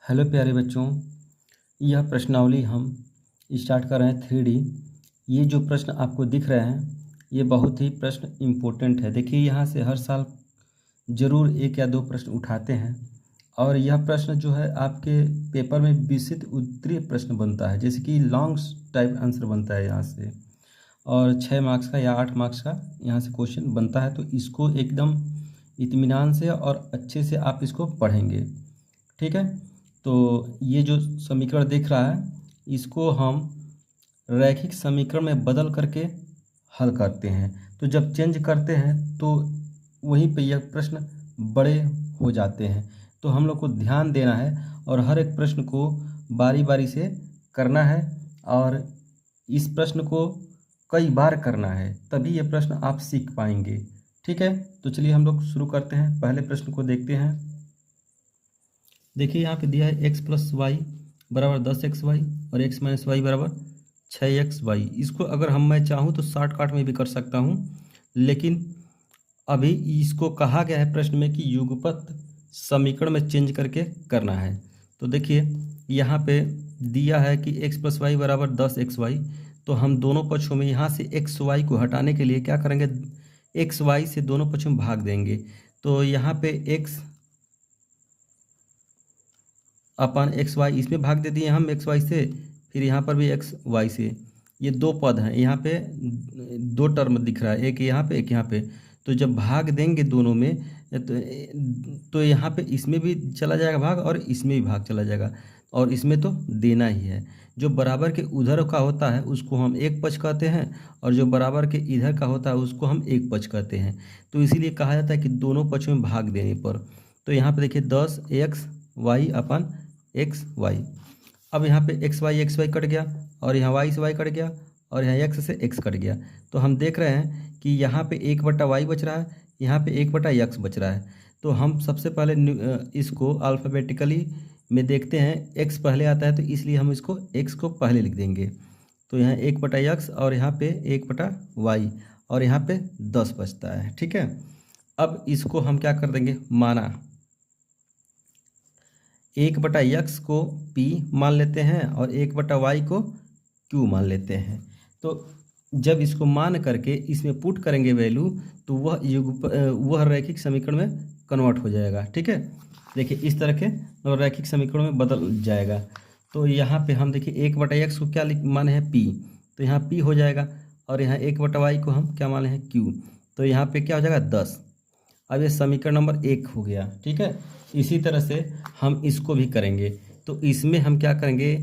Hello प्यारे बच्चों, यह प्रश्नावली हम स्टार्ट कर रहे हैं 3D। ये जो प्रश्न आपको दिख रहे हैं ये बहुत ही प्रश्न इम्पोर्टेंट है। देखिए, यहाँ से हर साल ज़रूर एक या दो प्रश्न उठाते हैं और यह प्रश्न जो है आपके पेपर में विशिष्ट उत्तरीय प्रश्न बनता है, जैसे कि लॉन्ग टाइप आंसर बनता है यहाँ से, और 6 मार्क्स का या 8 मार्क्स का यहाँ से क्वेश्चन बनता है। तो इसको एकदम इत्मीनान से और अच्छे से आप इसको पढ़ेंगे, ठीक है। तो ये जो समीकरण दिख रहा है इसको हम रैखिक समीकरण में बदल करके हल करते हैं। तो जब चेंज करते हैं तो वहीं पे यह प्रश्न बड़े हो जाते हैं। तो हम लोग को ध्यान देना है और हर एक प्रश्न को बारी बारी से करना है और इस प्रश्न को कई बार करना है, तभी ये प्रश्न आप सीख पाएंगे, ठीक है। तो चलिए हम लोग शुरू करते हैं। पहले प्रश्न को देखते हैं। देखिए, यहाँ पे दिया है x + y बराबर 10xy और x - y बराबर 6xy। इसको अगर मैं चाहूँ तो शॉर्टकट में भी कर सकता हूँ, लेकिन अभी इसको कहा गया है प्रश्न में कि युगपत समीकरण में चेंज करके करना है। तो देखिए, यहाँ पे दिया है कि x + y बराबर 10xy। तो हम दोनों पक्षों में यहाँ से xy को हटाने के लिए क्या करेंगे, xy से दोनों पक्षों में भाग देंगे। तो यहाँ पे x अपन xy इसमें भाग दे दिए हम xy से, फिर यहाँ पर भी xy से। ये दो पद हैं, यहाँ पे दो टर्म दिख रहा है, एक यहाँ पे एक यहाँ पे। तो जब भाग देंगे दोनों में तो यहाँ पे इसमें भी चला जाएगा भाग और इसमें भी भाग चला जाएगा, और इसमें तो देना ही है। जो बराबर के उधर का होता है उसको हम एक पक्ष कहते हैं, और जो बराबर के इधर का होता है उसको हम एक पक्ष कहते हैं। तो इसीलिए कहा जाता है कि दोनों पक्षों में भाग देने पर। तो यहाँ पे देखिए 10xy अपन xy। अब यहाँ पे xy कट गया और यहाँ y से y कट गया और यहाँ x से x कट गया। तो हम देख रहे हैं कि यहाँ पे 1/y बच रहा है, यहाँ पे 1/x बच रहा है। तो हम सबसे पहले इसको अल्फ़ाबेटिकली में देखते हैं। x पहले आता है तो इसलिए हम इसको x को पहले लिख देंगे। तो यहाँ 1/x और यहाँ पे 1/y और यहाँ पे 10 बचता है, ठीक है। अब इसको हम क्या कर देंगे, माना 1/x को p मान लेते हैं और 1/y को q मान लेते हैं। तो जब इसको मान करके इसमें पुट करेंगे वैल्यू, तो वह रैखिक समीकरण में कन्वर्ट हो जाएगा, ठीक है। देखिए, इस तरह के रैखिक समीकरण में बदल जाएगा। तो यहाँ पे हम देखिए 1/x को क्या माने हैं, p। तो यहाँ p हो जाएगा और यहाँ 1/y को हम क्या माने हैं, q। तो यहाँ पे क्या हो जाएगा, 10। अब ये समीकरण नंबर 1 हो गया, ठीक है। इसी तरह से हम इसको भी करेंगे। तो इसमें हम क्या करेंगे,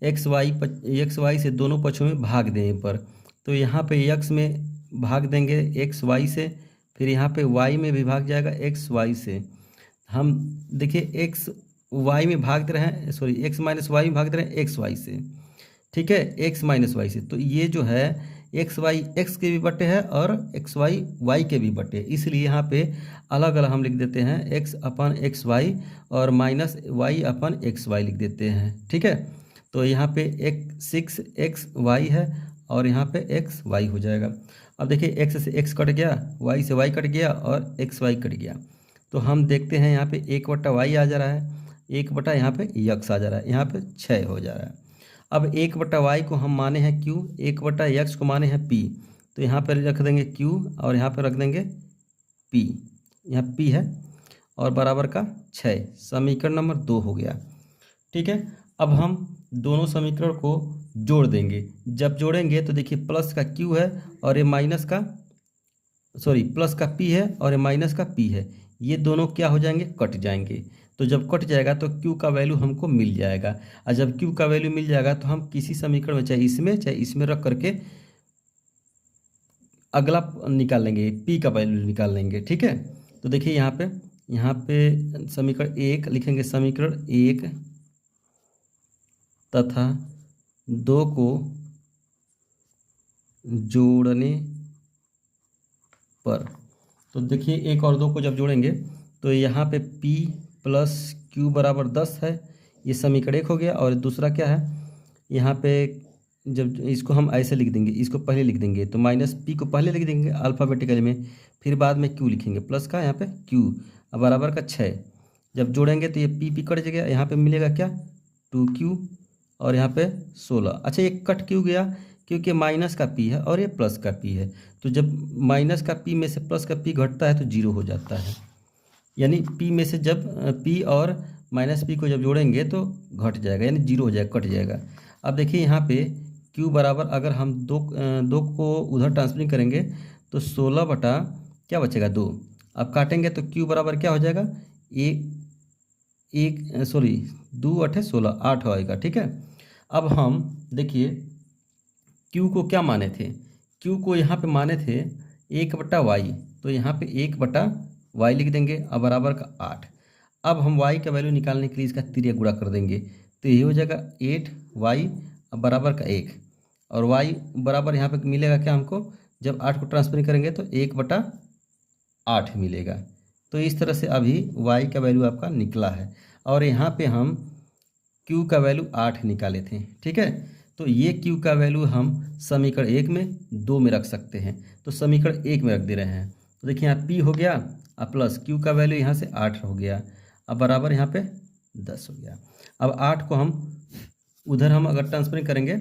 xy से दोनों पक्षों में भाग देने पर। तो यहाँ पे x में भाग देंगे xy से, फिर यहाँ पे y में भी भाग जाएगा xy से। हम देखिए xy में भाग दे रहे हैं, सॉरी x - y में भाग दे रहे हैं xy से, ठीक है, x - y से। तो ये जो है xy x के भी बटे है और xy y के भी बटे, इसलिए यहाँ पे अलग अलग हम लिख देते हैं x/xy और -y/xy लिख देते हैं, ठीक है। तो यहाँ पे 6xy है और यहाँ पे xy हो जाएगा। अब देखिए x से x कट गया, y से y कट गया और xy कट गया। तो हम देखते हैं यहाँ पे 1/y आ जा रहा है, 1/ यहाँ पे x आ जा रहा है, यहाँ पे 6 हो जा रहा है। अब 1/y को हम माने हैं q, 1/x को माने हैं p। तो यहाँ पर रख देंगे q और यहाँ पर रख देंगे p। यहाँ p है और बराबर का 6। समीकरण नंबर 2 हो गया, ठीक है। अब हम दोनों समीकरण को जोड़ देंगे। जब जोड़ेंगे तो देखिए प्लस का q है और ये माइनस का, सॉरी प्लस का p है और ये माइनस का p है। ये दोनों क्या हो जाएंगे, कट जाएंगे। तो जब कट जाएगा तो q का वैल्यू हमको मिल जाएगा, और जब q का वैल्यू मिल जाएगा तो हम किसी समीकरण में चाहे इसमें रख करके अगला निकाल लेंगे, p का वैल्यू निकाल लेंगे, ठीक है। तो देखिए यहाँ पे समीकरण 1 लिखेंगे, समीकरण 1 तथा 2 को जोड़ने पर। तो देखिए 1 और 2 को जब जोड़ेंगे तो यहाँ पे p + q बराबर 10 है, ये समीकरण 1 हो गया। और दूसरा क्या है, यहाँ पे जब इसको हम ऐसे लिख देंगे, इसको पहले लिख देंगे, तो -p को पहले लिख देंगे अल्फ़ाबेटिकली में, फिर बाद में q लिखेंगे, प्लस का यहाँ पे q बराबर का 6। जब जोड़ेंगे तो ये पी कट जाएगा, यहाँ पे मिलेगा क्या 2q और यहाँ पे 16। अच्छा ये कट क्यों गया, क्योंकि माइनस का p है और ये प्लस का p है, तो जब माइनस का p में से प्लस का p घटता है तो 0 हो जाता है, यानी p में से जब p और माइनस p को जब जोड़ेंगे तो घट जाएगा, यानी 0 हो जाएगा, कट जाएगा। अब देखिए यहाँ पे q बराबर अगर हम दो को उधर ट्रांसफरिंग करेंगे तो 16 बटा क्या बचेगा 2। अब काटेंगे तो q बराबर क्या हो जाएगा 2 8 16 8 आएगा। ठीक है, अब हम देखिए q को क्या माने थे, q को यहाँ पे माने थे 1/y, तो यहाँ पे 1/y लिख देंगे अब बराबर का 8। अब हम y का वैल्यू निकालने के लिए इसका तिर्य गुणा कर देंगे, तो ये हो जाएगा 8y अब बराबर का 1, और y बराबर यहाँ पे मिलेगा क्या हमको, जब 8 को ट्रांसफर करेंगे तो 1/8 मिलेगा। तो इस तरह से अभी y का वैल्यू आपका निकला है, और यहाँ पे हम q का वैल्यू 8 निकाले थे। ठीक है, तो ये q का वैल्यू हम समीकरण 1 में 2 में रख सकते हैं, तो समीकरण 1 में रख दे रहे हैं। तो देखिए यहाँ p हो गया और प्लस q का वैल्यू यहाँ से 8 हो गया, अब बराबर यहाँ पे 10 हो गया। अब 8 को हम उधर हम अगर ट्रांसफरिंग करेंगे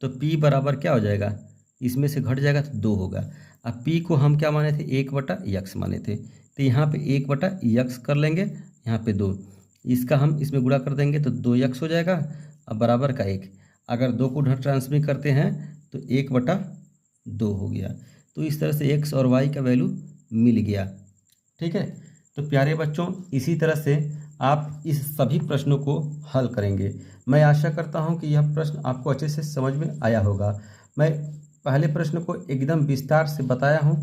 तो p बराबर क्या हो जाएगा, इसमें से घट जाएगा तो 2 होगा। अब p को हम क्या माने थे 1/x माने थे, तो यहाँ पे 1/x कर लेंगे, यहाँ पे 2, इसका हम इसमें गुणा कर देंगे तो 2x हो जाएगा अब बराबर का 1। अगर 2 को उधर ट्रांसफर करते हैं तो 1/2 हो गया। तो इस तरह से x और y का वैल्यू मिल गया। ठीक है, तो प्यारे बच्चों इसी तरह से आप इस सभी प्रश्नों को हल करेंगे। मैं आशा करता हूं कि यह प्रश्न आपको अच्छे से समझ में आया होगा। मैं पहले प्रश्न को एकदम विस्तार से बताया हूं,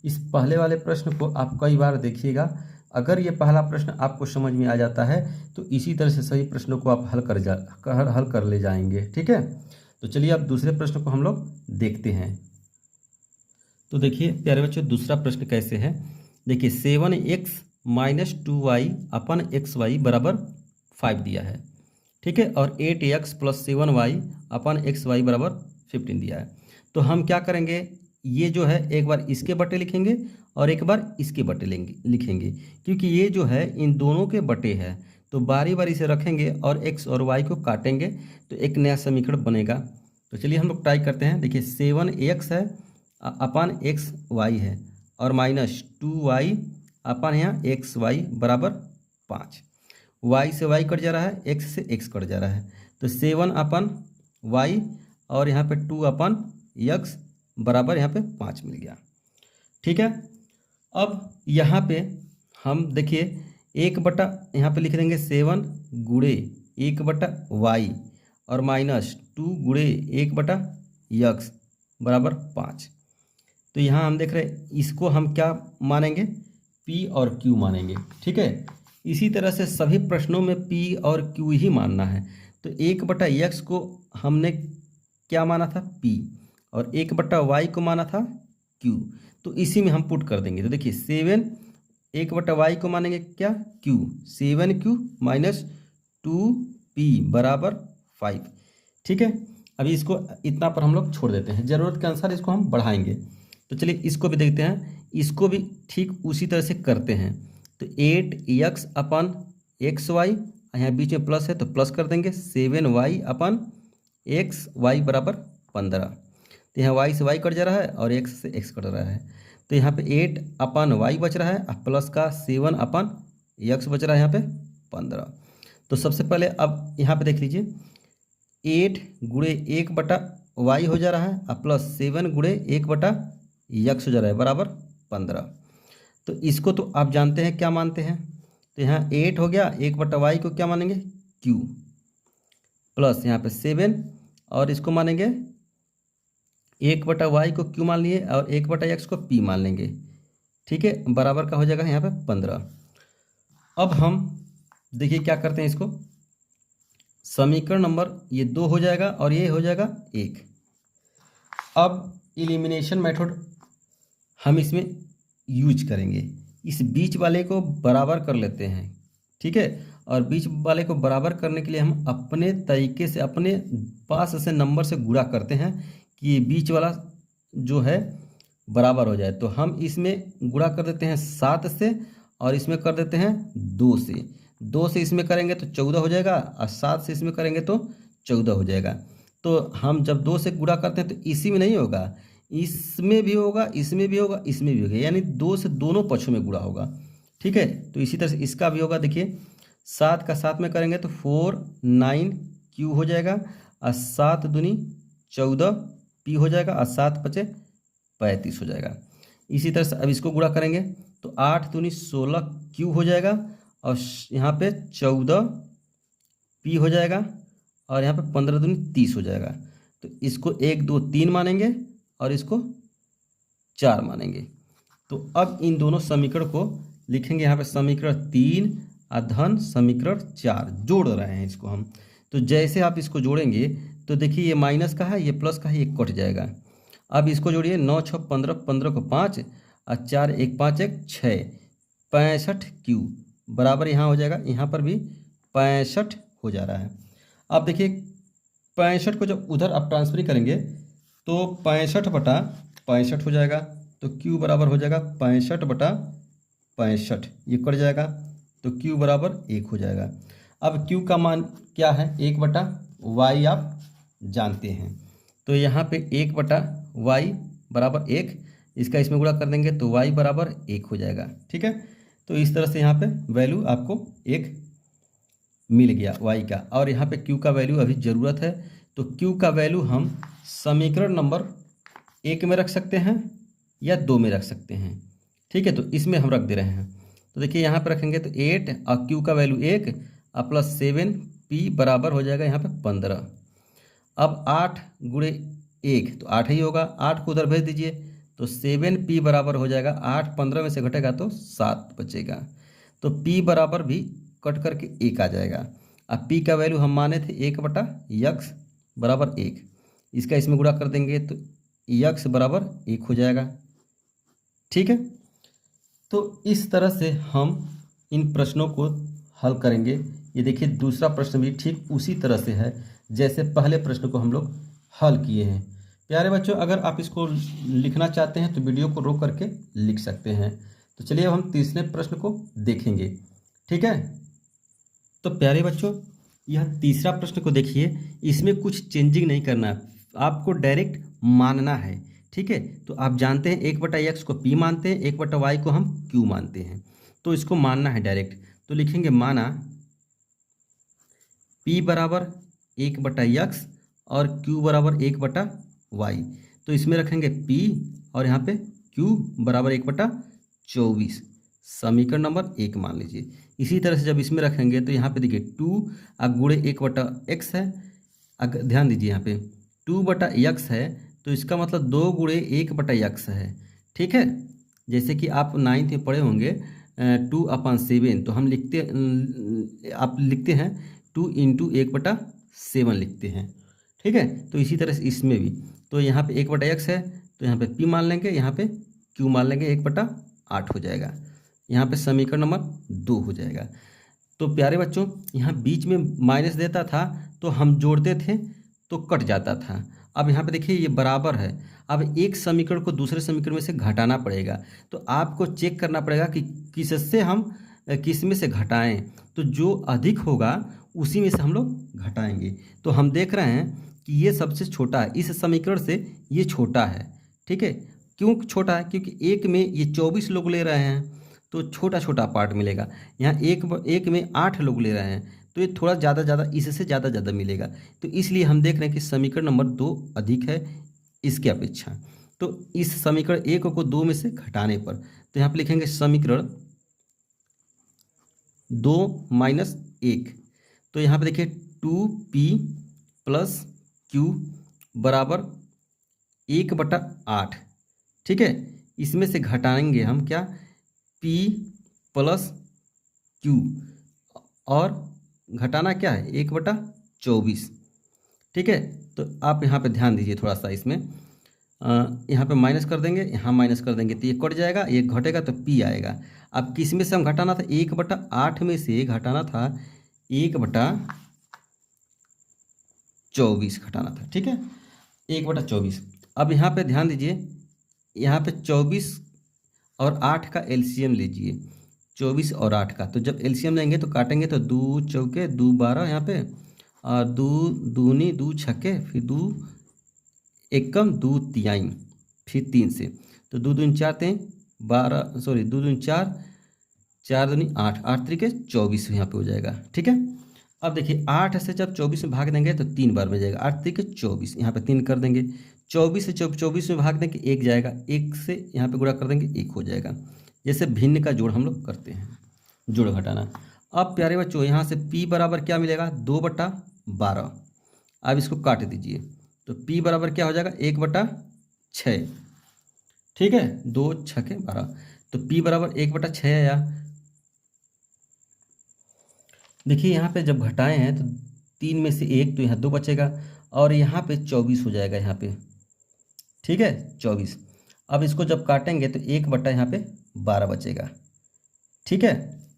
इस पहले वाले प्रश्न को आप कई बार देखिएगा। अगर ये पहला प्रश्न आपको समझ में आ जाता है तो इसी तरह से सभी प्रश्नों को आप हल कर ले जाएंगे। ठीक है, तो चलिए अब दूसरे प्रश्न को हम लोग देखते हैं। तो देखिए प्यारे बच्चों दूसरा प्रश्न कैसे है, देखिए 7x माइनस 2y अपन xy बराबर 5 दिया है। ठीक है, और 8x प्लस 7y अपन xy बराबर 15 दिया है। तो हम क्या करेंगे, ये जो है एक बार इसके बटे लिखेंगे और एक बार इसके बटे लिखेंगे, क्योंकि ये जो है इन दोनों के बटे है, तो बारी बारी से रखेंगे और x और y को काटेंगे तो एक नया समीकरण बनेगा। तो चलिए हम लोग ट्राई करते हैं। देखिए 7x है अपन xy है और माइनस 2y अपन यहाँ xy बराबर 5, y से y कट जा रहा है, x से x कट जा रहा है, तो 7 अपन y और यहाँ पे 2 अपन x बराबर यहाँ पे 5 मिल गया। ठीक है, अब यहाँ पे हम देखिए 1/, यहाँ पे लिख देंगे 7 गुणे 1/y और माइनस 2 गुणे 1/x बराबर 5। तो यहाँ हम देख रहे हैं इसको हम क्या मानेंगे, p और q मानेंगे। ठीक है, इसी तरह से सभी प्रश्नों में p और q ही मानना है। तो 1/x को हमने क्या माना था p और 1/y को माना था q, तो इसी में हम पुट कर देंगे। तो देखिए 7 1/y को मानेंगे क्या q, 7q माइनस 2p बराबर 5। ठीक है, अभी इसको इतना पर हम लोग छोड़ देते हैं, ज़रूरत के अनुसार इसको हम बढ़ाएंगे। तो चलिए इसको भी देखते हैं, इसको भी ठीक उसी तरह से करते हैं। तो 8x अपन xy, यहाँ बीच में प्लस है तो प्लस कर देंगे, 7y अपन xy बराबर 15। तो यहाँ y से y कट जा रहा है और x से x कट रहा है, तो यहाँ पे 8 अपन y बच रहा है और प्लस का 7 अपन x बच रहा है यहाँ पे 15। तो सबसे पहले अब यहाँ पे देख लीजिए 8 गुणे 1/y हो जा रहा है और प्लस 7 गुणे 1/x हो जा रहा है बराबर 15। तो इसको तो आप जानते हैं क्या मानते हैं, तो यहाँ 8 हो गया, 1/y को क्या मानेंगे q, प्लस यहाँ पे 7 और इसको मानेंगे 1/y को q मान लिए और 1/x को p मान लेंगे। ठीक है, बराबर का हो जाएगा यहाँ पे 15। अब हम देखिए क्या करते हैं, इसको समीकरण नंबर ये 2 हो जाएगा और ये हो जाएगा 1। अब एलिमिनेशन मेथड हम इसमें यूज करेंगे, इस बीच वाले को बराबर कर लेते हैं। ठीक है, और बीच वाले को बराबर करने के लिए हम अपने तरीके से अपने पास से नंबर से गुणा करते हैं कि ये बीच वाला जो है बराबर हो जाए। तो हम इसमें गुणा कर देते हैं 7 से और इसमें कर देते हैं 2 से। 2 से इसमें करेंगे तो 14 हो जाएगा और 7 से इसमें करेंगे तो 14 हो जाएगा। तो हम जब 2 से गुणा करते हैं तो इसी में नहीं होगा, इसमें भी होगा, इसमें भी होगा, इसमें भी होगा, यानी 2 से दोनों पक्षों में गुणा होगा। ठीक है, तो इसी तरह से इसका भी होगा। देखिए 7 का 7 में करेंगे तो 4 9 क्यू हो जाएगा और 7 दूनी 14 पी हो जाएगा और 7 पचे 35 हो जाएगा। इसी तरह से अब इसको गुणा करेंगे तो 8 दूनी 16 क्यू हो जाएगा और यहाँ पे 14 पी हो जाएगा और यहाँ पे 15 दूनी 30 हो जाएगा। तो इसको 1 2 3 मानेंगे और इसको 4 मानेंगे। तो अब इन दोनों समीकरण को लिखेंगे यहाँ पे समीकरण 3 धन समीकरण 4 जोड़ रहे हैं इसको हम। तो जैसे आप इसको जोड़ेंगे तो देखिए ये माइनस का है, ये प्लस का है, ये कट जाएगा। अब इसको जोड़िए 9 6 15, 15 को 5 और 4 1 5 1 6, 65 क्यू बराबर यहाँ हो जाएगा, यहाँ पर भी 65 हो जा रहा है। अब देखिए 65 को जब उधर आप ट्रांसफर करेंगे तो 65 बटा 65 हो जाएगा, तो क्यू बराबर हो जाएगा 65 बटा 65, ये कट जाएगा तो क्यू बराबर 1 हो जाएगा। अब क्यू का मान क्या है, 1 बटा वाई आप जानते हैं, तो यहाँ पे 1 बटा वाई बराबर 1, इसका इसमें गुणा कर देंगे तो वाई बराबर 1 हो जाएगा। ठीक है, तो इस तरह से यहाँ पे वैल्यू आपको 1 मिल गया वाई का। और यहाँ पे क्यू का वैल्यू अभी ज़रूरत है, तो क्यू का वैल्यू हम समीकरण नंबर 1 में रख सकते हैं या 2 में रख सकते हैं। ठीक है, तो इसमें हम रख दे रहे हैं। तो देखिए यहाँ पे रखेंगे तो 8 और क्यू का वैल्यू 1 और प्लस 7 पी बराबर हो जाएगा यहाँ पे 15। अब 8 गुणे 1 तो 8 ही होगा, 8 को उधर भेज दीजिए तो 7 पी बराबर हो जाएगा 8, 15 में से घटेगा तो 7 बचेगा, तो पी बराबर भी कट करके 1 आ जाएगा। अब पी का वैल्यू हम माने थे 1 बटा यक्स बराबर 1, इसका इसमें गुणा कर देंगे तो यक्स बराबर 1 हो जाएगा। ठीक है, तो इस तरह से हम इन प्रश्नों को हल करेंगे। ये देखिए दूसरा प्रश्न भी ठीक उसी तरह से है जैसे पहले प्रश्न को हम लोग हल किए हैं। प्यारे बच्चों, अगर आप इसको लिखना चाहते हैं तो वीडियो को रोक करके लिख सकते हैं। तो चलिए अब हम तीसरे प्रश्न को देखेंगे। ठीक है, तो प्यारे बच्चों यह तीसरा प्रश्न को देखिए, इसमें कुछ चेंजिंग नहीं करना है, आपको डायरेक्ट मानना है। ठीक है, तो आप जानते हैं 1 बटा एक्स को पी मानते हैं, 1 बटा वाई को हम क्यू मानते हैं, तो इसको मानना है डायरेक्ट। तो लिखेंगे माना पी बराबर 1 बटा एक्स और क्यू बराबर 1 बटा वाई, तो इसमें रखेंगे पी और यहाँ पे क्यू बराबर 1 बटा 24, समीकरण नंबर 1 मान लीजिए। इसी तरह से जब इसमें रखेंगे तो यहाँ पे देखिए 2 गुणे 1 बटा एक्स है, अगर ध्यान दीजिए यहाँ पे 2 बटा एक्स है तो इसका मतलब 2 गुणे 1 बटा एक्स है। ठीक है, जैसे कि आप 9th में पढ़े होंगे 2/7, तो हम आप लिखते हैं 2 × 1 बटा 7 लिखते हैं। ठीक है, तो इसी तरह से इसमें भी, तो यहाँ पे 1 बटा एक्स है तो यहाँ पे पी मान लेंगे, यहाँ पे क्यू मान लेंगे, 1 बटा 8 हो जाएगा, यहाँ पे समीकरण नंबर 2 हो जाएगा। तो प्यारे बच्चों यहाँ बीच में माइनस देता था तो हम जोड़ते थे तो कट जाता था। अब यहाँ पे देखिए ये बराबर है, अब एक समीकरण को दूसरे समीकरण में से घटाना पड़ेगा, तो आपको चेक करना पड़ेगा कि किससे हम किस में से घटाएं, तो जो अधिक होगा उसी में से हम लोग घटाएंगे। तो हम देख रहे हैं कि ये सबसे छोटा है, इस समीकरण से ये छोटा है। ठीक है, क्यों छोटा है, क्योंकि एक में ये 24 लोग ले रहे हैं तो छोटा छोटा पार्ट मिलेगा, यहाँ एक में 8 लोग ले रहे हैं तो ये थोड़ा ज़्यादा इससे ज़्यादा मिलेगा, तो इसलिए हम देख रहे हैं कि समीकरण नंबर 2 अधिक है इसके अपेक्षा। तो इस समीकरण 1 को 2 में से घटाने पर, तो यहाँ पे लिखेंगे समीकरण 2 माइनस 1, तो यहाँ पे देखिए 2p प्लस क्यू बराबर 1 बटा 8। ठीक है, इसमें से घटाएंगे हम क्या, p प्लस क्यू, और घटाना क्या है 1 बटा 24। ठीक है, तो आप यहाँ पे ध्यान दीजिए थोड़ा सा, इसमें यहाँ पे माइनस कर देंगे, यहाँ माइनस कर देंगे तो ये कट जाएगा, ये घटेगा तो p आएगा। अब किस में से हम घटाना था, 1 बटा 8 में से घटाना था 1 बटा 24 घटाना था। ठीक है, 1 बटा 24। अब यहाँ पे ध्यान दीजिए, यहाँ पे 24 और 8 का एलसीएम लीजिए, 24 और 8 का। तो जब एलसीएम लेंगे तो काटेंगे तो 2 चौके 2 12 यहाँ पे, और 2 दूनी 2 छक्के, फिर 2 एकम 2 तिहाई, फिर 3 से। तो 2 दूनी 4 3 12, सॉरी 2 दूनी 4, 4 दूनी 8, 8 तरीके 24 यहाँ पे हो जाएगा। ठीक है, अब देखिए 8 से जब 24 में भाग देंगे तो 3 बार में जाएगा, 8 तरीके 24, यहाँ पे 3 कर देंगे। 24 से 24 में भाग देंगे 1 जाएगा, 1 से यहाँ पे गुणा कर देंगे 1 हो जाएगा। जैसे भिन्न का जोड़ हम लोग करते हैं, जोड़ घटाना। अब प्यारे बच्चों यहाँ से p बराबर क्या मिलेगा, 2/12। अब इसको काट दीजिए तो p बराबर क्या हो जाएगा, 1/6। ठीक है, 2 छके 12, तो p बराबर 1/6 आया। देखिए यहाँ पे जब घटाए हैं तो 3 में से 1, तो यहाँ 2 बचेगा, और यहाँ पे 24 हो जाएगा यहाँ पे। ठीक है, 24। अब इसको जब काटेंगे तो 1/, यहाँ पे 12 बचेगा। ठीक है,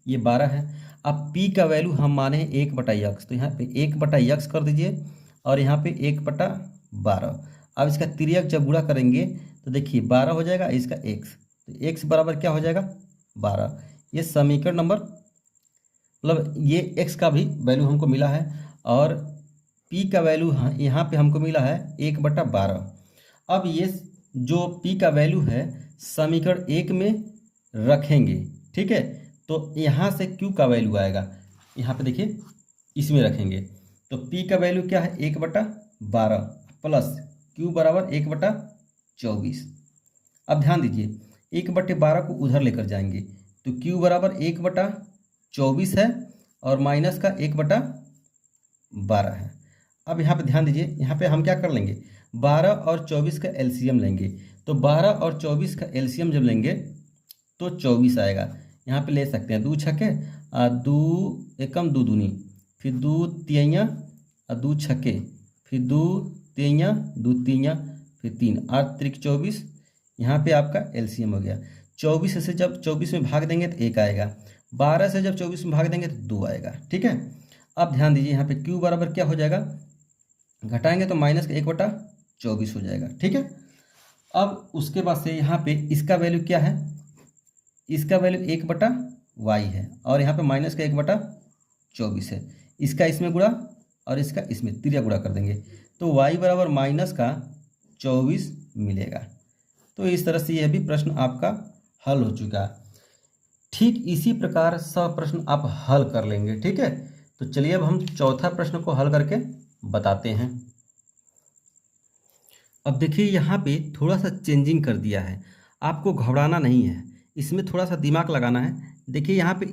ये 12 है। अब p का वैल्यू हम माने हैं 1/x, तो यहाँ पे 1/x कर दीजिए, और यहाँ पे 1/12। अब इसका तिर्यक जब गुणा करेंगे तो देखिए 12 हो जाएगा, इसका x, तो x बराबर क्या हो जाएगा, 12। ये समीकरण नंबर, मतलब ये x का भी वैल्यू हमको मिला है, और p का वैल्यू यहाँ पे हमको मिला है 1/12। अब ये जो p का वैल्यू है समीकरण 1 में रखेंगे। ठीक है, तो यहाँ से q का वैल्यू आएगा, यहाँ पे देखिए इसमें रखेंगे, तो p का वैल्यू क्या है, 1/12 प्लस q बराबर 1/24। अब ध्यान दीजिए 1/12 को उधर लेकर जाएंगे तो q बराबर 1/24 है, और माइनस का 1/12 है। अब यहाँ पे ध्यान दीजिए, यहाँ पे हम क्या कर लेंगे, 12 और 24 का एलसीएम लेंगे, तो 12 और 24 का एलसीएम जब लेंगे तो 24 आएगा। यहाँ पे ले सकते हैं 2 छक्के, 2 एकम 2 दूनी, फिर 2 तिहैया, 2 छक्के, फिर 2 तिहैया 2 तिहैया, फिर 3, 8 त्रिक 24। यहाँ पे आपका एलसीएम हो गया। 24 से जब 24 में भाग देंगे तो 1 आएगा, 12 से जब 24 में भाग देंगे तो 2 आएगा। ठीक है, अब ध्यान दीजिए यहाँ पे q बराबर क्या हो जाएगा, घटाएंगे तो माइनस का 1/24 हो जाएगा। ठीक है, अब उसके बाद से यहाँ पे इसका वैल्यू क्या है, इसका वैल्यू 1/y है, और यहाँ पे माइनस का 1/24 है। इसका इसमें गुणा और इसका इसमें तिर्यक गुणा कर देंगे तो y बराबर माइनस का 24 मिलेगा। तो इस तरह से यह भी प्रश्न आपका हल हो चुका। ठीक इसी प्रकार सब प्रश्न आप हल कर लेंगे। ठीक है, तो चलिए अब हम चौथा प्रश्न को हल करके बताते हैं। अब देखिए यहाँ पे थोड़ा सा चेंजिंग कर दिया है, आपको घबराना नहीं है, इसमें थोड़ा सा दिमाग लगाना है। देखिए यहाँ पे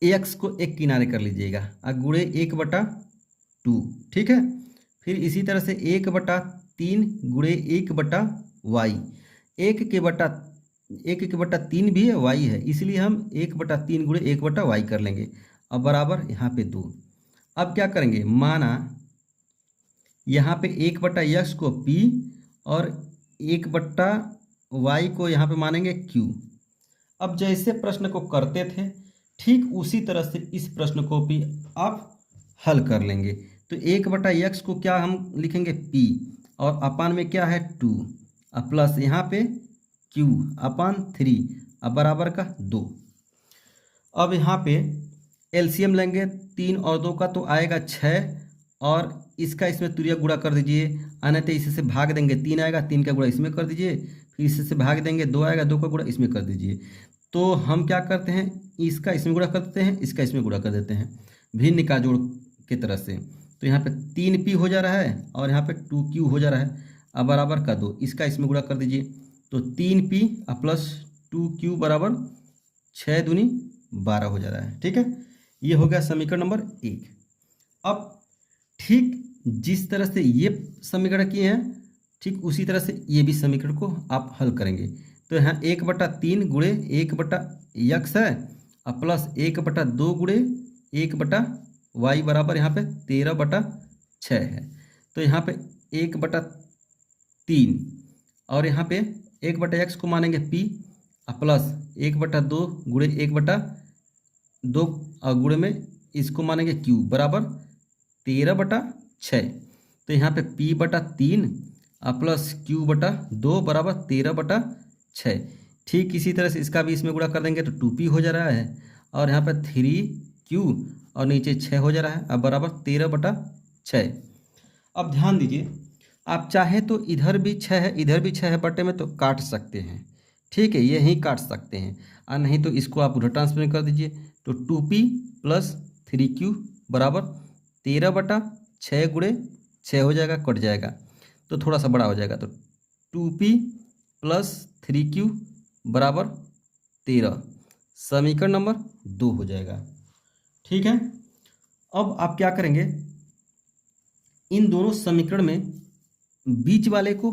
1/x को एक किनारे कर लीजिएगा और गुणे 1/2। ठीक है, फिर इसी तरह से 1/3 गुणे 1/y, 1/3 भी है, y है, इसलिए हम 1/3 गुणे 1/y कर लेंगे, अब बराबर यहाँ पे 2। अब क्या करेंगे, माना यहाँ पे 1/x को p और 1/y को यहाँ पे मानेंगे q। अब जैसे प्रश्न को करते थे ठीक उसी तरह से इस प्रश्न को भी आप हल कर लेंगे। तो 1/x को क्या हम लिखेंगे p, और अपान में क्या है 2, और प्लस यहाँ पे q अपान 3, अब बराबर का 2। अब यहाँ पे एलसीएम लेंगे 3 और 2 का तो आएगा 6, और इसका इसमें तुरिया गुणा कर दीजिए, अन्यथा तो इसी से भाग देंगे 3 आएगा, 3 का गुणा इसमें कर दीजिए, फिर इसी से भाग देंगे 2 आएगा, 2 का गुणा इसमें कर दीजिए। तो हम क्या करते हैं, इसका इसमें गुणा कर देते हैं, इसका इसमें गुणा कर देते हैं भिन्न का जोड़ की तरह से। तो यहाँ पे 3p हो जा रहा है और यहाँ पे 2q हो जा रहा है, अब बराबर का 2, इसका इसमें गुणा कर दीजिए तो 3p प्लस 2q बराबर 6 दूनी 12 हो जा रहा है। ठीक है, ये हो गया समीकरण नंबर 1। अब ठीक जिस तरह से ये समीकरण किए हैं ठीक उसी तरह से ये भी समीकरण को आप हल करेंगे। तो यहाँ 1/3 गुणे 1/x है, और प्लस 1/2 गुणे 1/y बराबर यहाँ पे 13/6 है। तो यहाँ पे 1/3 और यहाँ पे 1/x को मानेंगे p, और प्लस 1/2 गुणे 1/2 और गुणे में इसको मानेंगे q बराबर 13/6। तो यहाँ पे p/3 और प्लस q/2 बराबर 13/6। ठीक इसी तरह से इसका भी इसमें गुणा कर देंगे तो 2p हो जा रहा है, और यहाँ पर 3q और नीचे 6 हो जा रहा है, अब बराबर 13/6। अब ध्यान दीजिए, आप चाहे तो इधर भी 6 है इधर भी 6 है बटे में, तो काट सकते हैं, ठीक है, यही काट सकते हैं, और नहीं तो इसको आप उधर ट्रांसफर कर दीजिए, तो 2p + 3q बराबर 13/6 गुणे 6 हो जाएगा, कट जाएगा तो थोड़ा सा बड़ा हो जाएगा, तो 2p + 3q बराबर 13, समीकरण नंबर 2 हो जाएगा। ठीक है, अब आप क्या करेंगे, इन दोनों समीकरण में बीच वाले को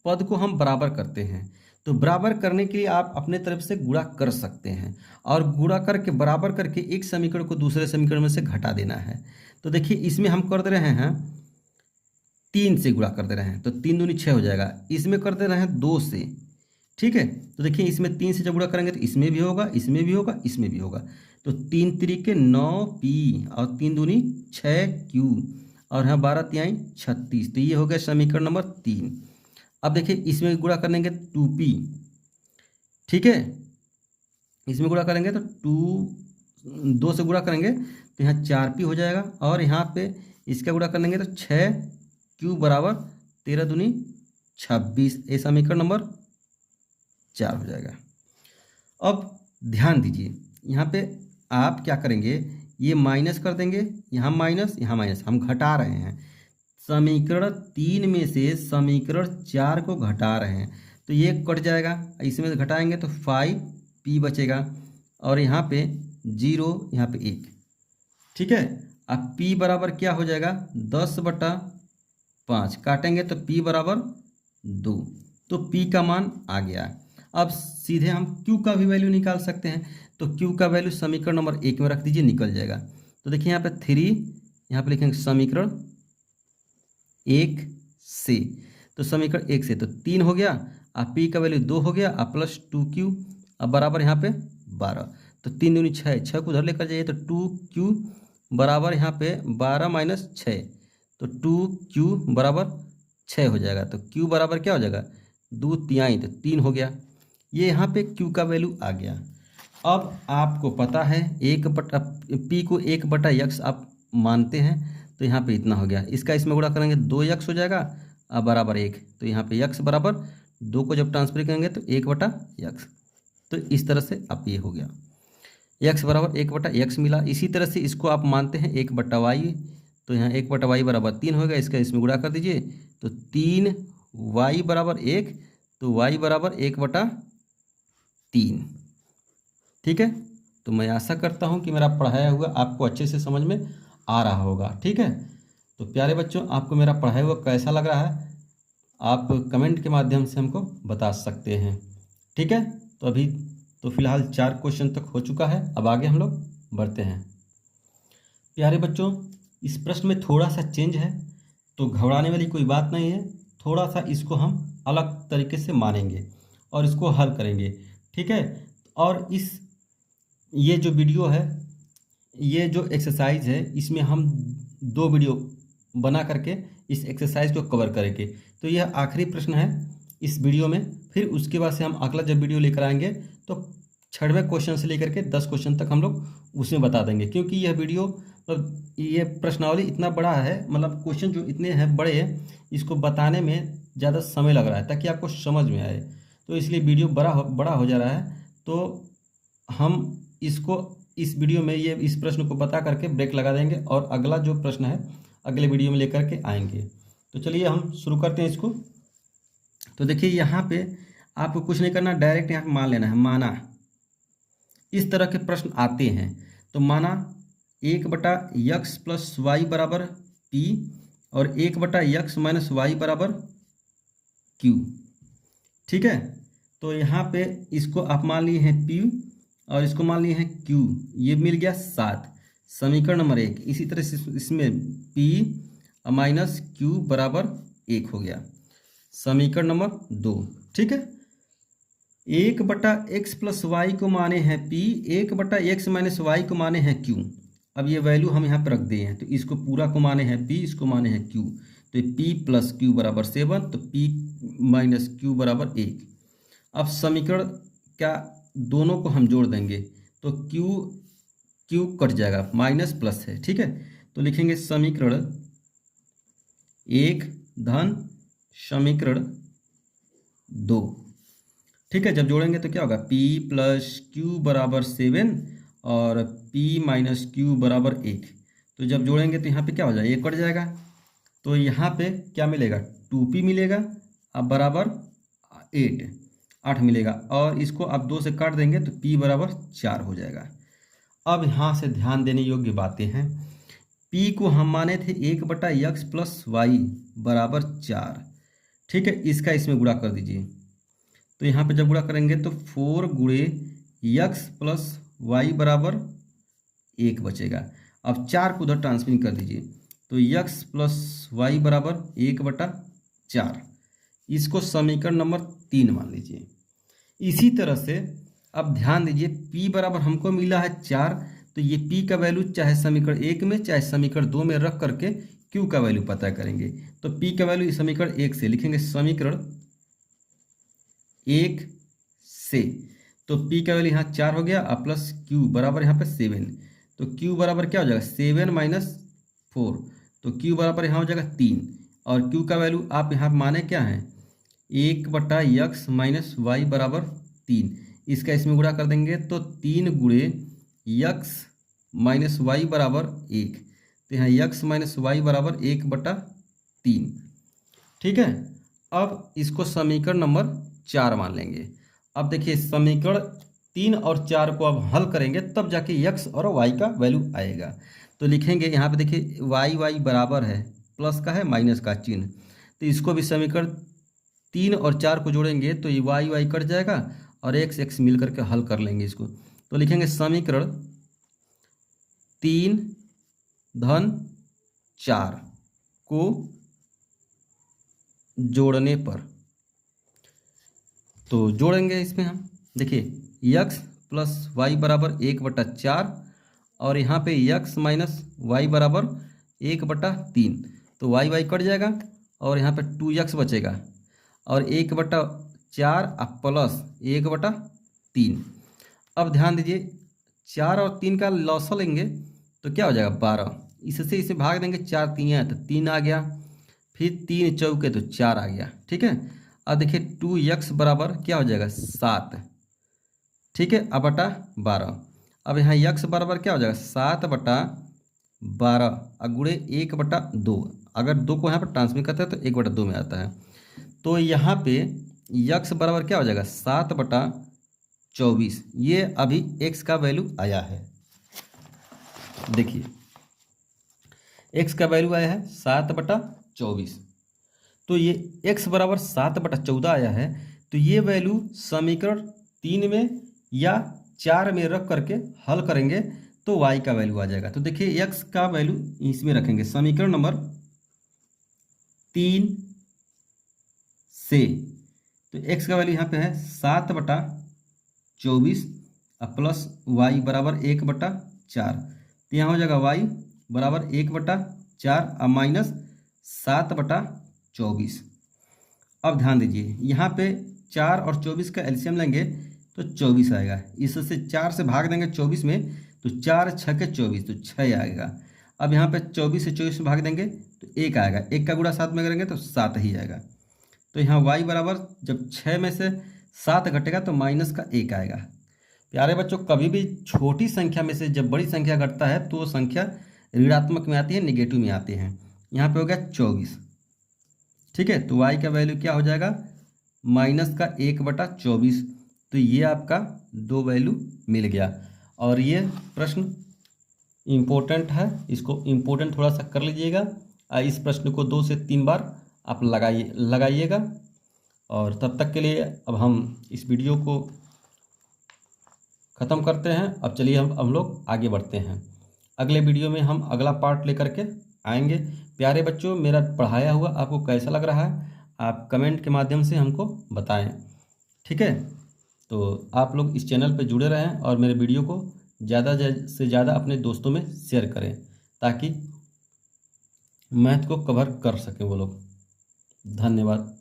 पद को हम बराबर करते हैं, तो बराबर करने के लिए आप अपने तरफ से गुणा कर सकते हैं, और गुणा करके बराबर करके एक समीकरण को दूसरे समीकरण में से घटा देना है। तो देखिए इसमें हम कर दे रहे हैं 3 से गुणा कर दे रहे हैं, तो 3 दूनी 6 हो जाएगा, इसमें कर दे रहे हैं 2 से, ठीक है, तो देखिए इसमें 3 से जब गुणा करेंगे तो इसमें भी होगा, इसमें भी होगा, इसमें भी होगा, तो 3 त्रिके 9p और 3 दूनी 6q और यहाँ 12 तिहाई 36, तो ये हो गया समीकरण नंबर 3। अब देखिए इसमें गुणा करेंगे 2p, ठीक है, इसमें गुणा करेंगे तो 2 से गुणा करेंगे तो यहाँ 4p हो जाएगा, और यहाँ पे इसका गुणा करेंगे तो 6q बराबर 13 दूनी 26, ये समीकरण नंबर 4 हो जाएगा। अब ध्यान दीजिए, यहाँ पे आप क्या करेंगे, ये माइनस कर देंगे, यहाँ माइनस हम घटा रहे हैं, समीकरण 3 में से समीकरण 4 को घटा रहे हैं, तो ये कट जाएगा, इसमें से घटाएंगे तो 5p बचेगा, और यहाँ पे 0 यहाँ पे 1, ठीक है, अब p बराबर क्या हो जाएगा 10/5, काटेंगे तो p बराबर 2, तो p का मान आ गया। अब सीधे हम q का भी वैल्यू निकाल सकते हैं, तो q का वैल्यू समीकरण नंबर 1 में रख दीजिए, निकल जाएगा। तो देखिए यहाँ पे 3, यहाँ पे लिखेंगे समीकरण 1 से, तो समीकरण 1 से तो 3 हो गया, अब p का वैल्यू 2 हो गया, अब प्लस 2q, अब बराबर यहाँ पे 12, तो 3 दूनी 6, 6 को उधर लेकर जाइए, तो 2q बराबर यहाँ पे 12 - 6, तो 2q बराबर 6 हो जाएगा, तो q बराबर क्या हो जाएगा 2 तिहाई, तो 3 हो गया, ये यहाँ पे q का वैल्यू आ गया। अब आपको पता है p को 1/x आप मानते हैं, तो यहाँ पे इतना हो गया, इसका इसमें गुणा करेंगे 2x हो जाएगा, अब बराबर 1, तो यहाँ पे x बराबर 2 को जब ट्रांसफर करेंगे तो 1/x, तो इस तरह से अब ये हो गया, x बराबर 1/x मिला। इसी तरह से इसको आप मानते हैं 1/y, तो यहाँ 1/y बराबर 3 होगा, इसका इसमें गुणा कर दीजिए, तो 3y बराबर 1, तो y बराबर 1/3, ठीक है। तो मैं आशा करता हूँ कि मेरा पढ़ाया हुआ आपको अच्छे से समझ में आ रहा होगा, ठीक है। तो प्यारे बच्चों, आपको मेरा पढ़ाया हुआ कैसा लग रहा है, आप कमेंट के माध्यम से हमको बता सकते हैं, ठीक है। तो अभी तो फिलहाल 4 क्वेश्चन तक हो चुका है, अब आगे हम लोग बढ़ते हैं। प्यारे बच्चों, इस प्रश्न में थोड़ा सा चेंज है, तो घबराने वाली कोई बात नहीं है, थोड़ा सा इसको हम अलग तरीके से मानेंगे और इसको हल करेंगे, ठीक है। और ये जो वीडियो है, ये जो एक्सरसाइज है, इसमें हम 2 वीडियो बना करके इस एक्सरसाइज को कवर करेंगे, तो यह आखिरी प्रश्न है इस वीडियो में, फिर उसके बाद से हम अगला जब वीडियो लेकर आएंगे तो 6वें क्वेश्चन से लेकर के 10 क्वेश्चन तक हम लोग उसमें बता देंगे, क्योंकि यह वीडियो मतलब ये प्रश्नावली इतना बड़ा है, मतलब क्वेश्चन जो इतने हैं बड़े हैं, इसको बताने में ज़्यादा समय लग रहा है ताकि आपको समझ में आए, तो इसलिए वीडियो बड़ा हो जा रहा है। तो हम इसको इस वीडियो में ये इस प्रश्न को बता करके ब्रेक लगा देंगे और अगला जो प्रश्न है अगले वीडियो में लेकर के आएंगे। तो चलिए हम शुरू करते हैं इसको। तो देखिए यहाँ पे आपको कुछ नहीं करना, डायरेक्ट यहाँ मान लेना है, माना इस तरह के प्रश्न आते हैं, तो माना 1/x + y बराबर p और 1/x - y बराबर q, ठीक है। तो यहाँ पे इसको आप मान लिए हैं p और इसको मान लिए हैं q, ये मिल गया 7, समीकरण नंबर 1। इसी तरह से इसमें p - q बराबर 1 हो गया, समीकरण नंबर 2, ठीक है। 1/x + y को माने हैं p, 1/x - y को माने हैं q। अब ये वैल्यू हम यहाँ पर रख दिए हैं, तो इसको पूरा को माने हैं p, इसको माने हैं q, तो p + q बराबर 7, तो p - q बराबर 1। अब समीकरण क्या दोनों को हम जोड़ देंगे तो क्यू कट जाएगा, माइनस प्लस है, ठीक है। तो लिखेंगे समीकरण 1 धन समीकरण 2, ठीक है। जब जोड़ेंगे तो क्या होगा, p प्लस क्यू बराबर 7 और p माइनस क्यू बराबर 1। तो जब जोड़ेंगे तो यहाँ पे क्या हो जाएगा, 1 कट जाएगा। तो यहाँ पे क्या मिलेगा, 2p मिलेगा अब बराबर 8 मिलेगा, और इसको आप 2 से काट देंगे तो p बराबर 4 हो जाएगा। अब यहाँ से ध्यान देने योग्य बातें हैं। p को हम माने थे 1/x प्लस वाई बराबर 4, ठीक है। इसका इसमें गुणा कर दीजिए। तो यहाँ पे जब गुणा करेंगे तो 4 गुणे x प्लस वाई बराबर 1 बचेगा। अब 4 को उधर ट्रांसमिट कर दीजिए तो x प्लस वाई बराबर 1/4। इसको समीकरण नंबर 3 मान लीजिए। इसी तरह से अब ध्यान दीजिए, p बराबर हमको मिला है 4, तो ये p का वैल्यू चाहे समीकरण 1 में चाहे समीकरण 2 में रख करके q का वैल्यू पता करेंगे। तो p का वैल्यू समीकरण 1 से लिखेंगे, समीकरण 1 से, तो p का वैल्यू यहाँ 4 हो गया और प्लस q बराबर यहाँ पे 7। तो q बराबर क्या हो जाएगा, 7 माइनस 4, तो q बराबर यहाँ हो जाएगा 3। और q का वैल्यू आप यहाँ माने क्या है, 1/x माइनस वाई बराबर 3। इसका इसमें गुणा कर देंगे तो 3 गुणे x माइनस वाई बराबर 1। तो यहाँ x माइनस वाई बराबर 1/3, ठीक है। अब इसको समीकरण नंबर 4 मान लेंगे। अब देखिए समीकरण 3 और 4 को अब हल करेंगे तब जाके x और y का वैल्यू आएगा। तो लिखेंगे यहाँ पे देखिए y बराबर है, प्लस का है माइनस का चिन्ह, तो इसको भी समीकरण 3 और 4 को जोड़ेंगे तो ये y कट जाएगा और x मिल करके हल कर लेंगे इसको। तो लिखेंगे समीकरण 3 धन 4 को जोड़ने पर, तो जोड़ेंगे इसमें हम, देखिए x प्लस वाई बराबर 1/4 और यहाँ पे x माइनस वाई बराबर 1/3। तो y कट जाएगा और यहाँ पे 2x बचेगा और 1/4 प्लस 1/3। अब ध्यान दीजिए 4 और 3 का लॉस लेंगे तो क्या हो जाएगा 12। इससे इसे भाग देंगे, 4 3 है तो 3 आ गया, फिर 3 चौके तो 4 आ गया, ठीक है। अब देखिए 2x बराबर क्या हो जाएगा 7, ठीक है, अब बटा 12। अब यहाँ x बराबर क्या हो जाएगा 7/12 गुणे 1/2। अगर 2 को यहाँ पर ट्रांसमिट करते हैं तो 1/2 में आता है। तो यहाँ पे x बराबर क्या हो जाएगा 7/24। ये अभी x का वैल्यू आया है, देखिए x का वैल्यू आया है 7/24। तो ये x बराबर 7/14 आया है। तो ये वैल्यू समीकरण 3 में या 4 में रख करके हल करेंगे तो y का वैल्यू आ जाएगा। तो देखिए x का वैल्यू इसमें रखेंगे समीकरण नंबर 3 से, तो x का वैल्यू यहाँ पे है 7/24 प्लस y बराबर 1/4। तो यहाँ हो जाएगा y बराबर 1/4 माइनस 7/24। अब ध्यान दीजिए यहाँ पे 4 और 24 का एलसीएम लेंगे तो 24 आएगा। इससे 4 से भाग देंगे 24 में तो 4 6 के 24 तो 6 आएगा। अब यहाँ पे 24 से 24 में भाग देंगे तो 1 आएगा, 1 का गुणा 7 में करेंगे तो 7 ही आएगा। तो यहाँ y बराबर जब 6 में से 7 घटेगा तो माइनस का 1 आएगा। प्यारे बच्चों, कभी भी छोटी संख्या में से जब बड़ी संख्या घटता है तो वो संख्या ऋणात्मक में आती है, निगेटिव में आती है। यहाँ पे हो गया 24, ठीक है। तो y का वैल्यू क्या हो जाएगा माइनस का 1/24। तो ये आपका 2 वैल्यू मिल गया। और ये प्रश्न इम्पोर्टेंट है, इसको इम्पोर्टेंट थोड़ा सा कर लीजिएगा। इस प्रश्न को 2 से 3 बार आप लगाइएगा। और तब तक के लिए अब हम इस वीडियो को ख़त्म करते हैं। अब चलिए हम लोग आगे बढ़ते हैं। अगले वीडियो में हम अगला पार्ट लेकर के आएंगे। प्यारे बच्चों, मेरा पढ़ाया हुआ आपको कैसा लग रहा है आप कमेंट के माध्यम से हमको बताएं, ठीक है। तो आप लोग इस चैनल पर जुड़े रहें और मेरे वीडियो को ज़्यादा से ज़्यादा अपने दोस्तों में शेयर करें ताकि मैथ को कवर कर सकें वो लोग। धन्यवाद।